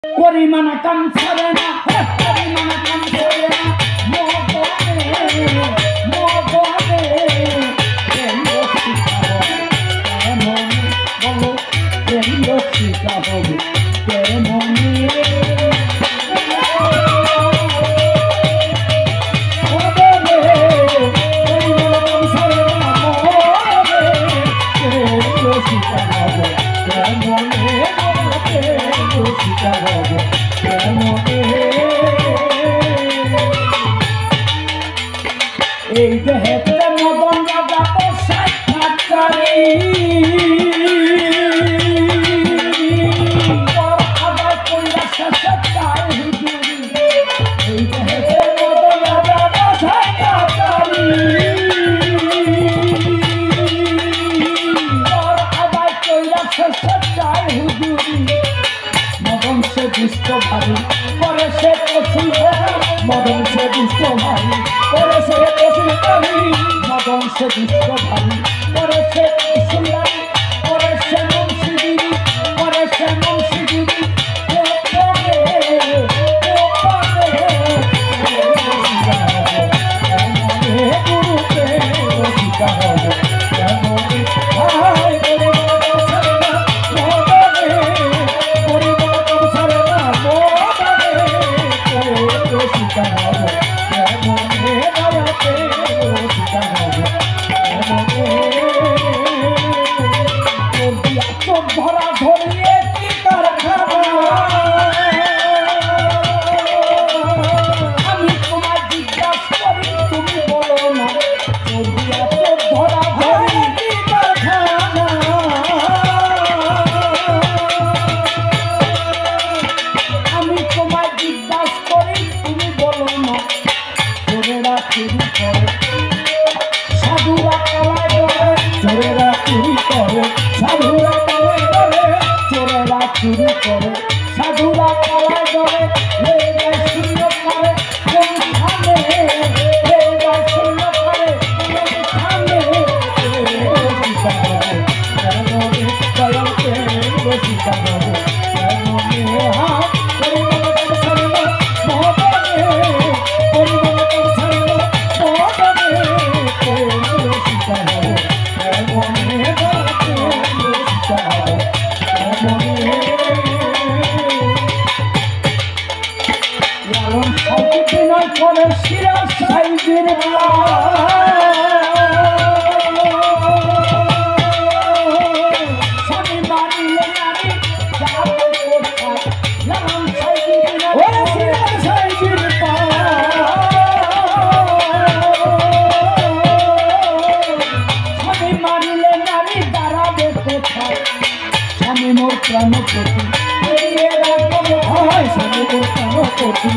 পরিমাণা কাম ছাড়ে না, পরিমাণা কাম ছাড়ে না, এই দেহেতে মদন রাজা বসায় থাকারি আবার কইরা শেষে চাই হুজুরি। এই দেহেতে মদন রাজা বসায় থাকারি আবার কইরা শেষে চাই হুজুরি। মদন সে দুষ্ট ভারী করে সে কচি, মদন সে দুষ্ট ভারী করে সে কচি, মদন সে দুষ্ট ভারী করে সে সুন্দরী, করে সে মুন্সিগিরি, করে সে মুন্সিগিরি। ধরা ধরিয়ে কি কারখানা, আমি তোমার জিজ্ঞাসা করি তুমি বলো না। ধরা ধরিয়ে কি কারখানা, আমি তোমার জিজ্ঞাসা করি তুমি বলো না। চোরেরা চুরি করে সাধুরা কালায় ধরে, চোরেরা চুরি করে সাধুরা কালায় ধরে, চোরেরা চুরি করে সাধুরা কালায় ধরে। শূন্য করে কোনখানে, শূন্য করে কোনখানে, করে শিরা সাইজের স্বামী মারিলে নারী যাবে কোথায়, লালন সাইজের শিরা সাইজের স্বামী মারিলে নারী দাঁড়াবে কোথায়। স্বামী মোর প্রাণপতি, স্বামী মোর প্রাণপতি,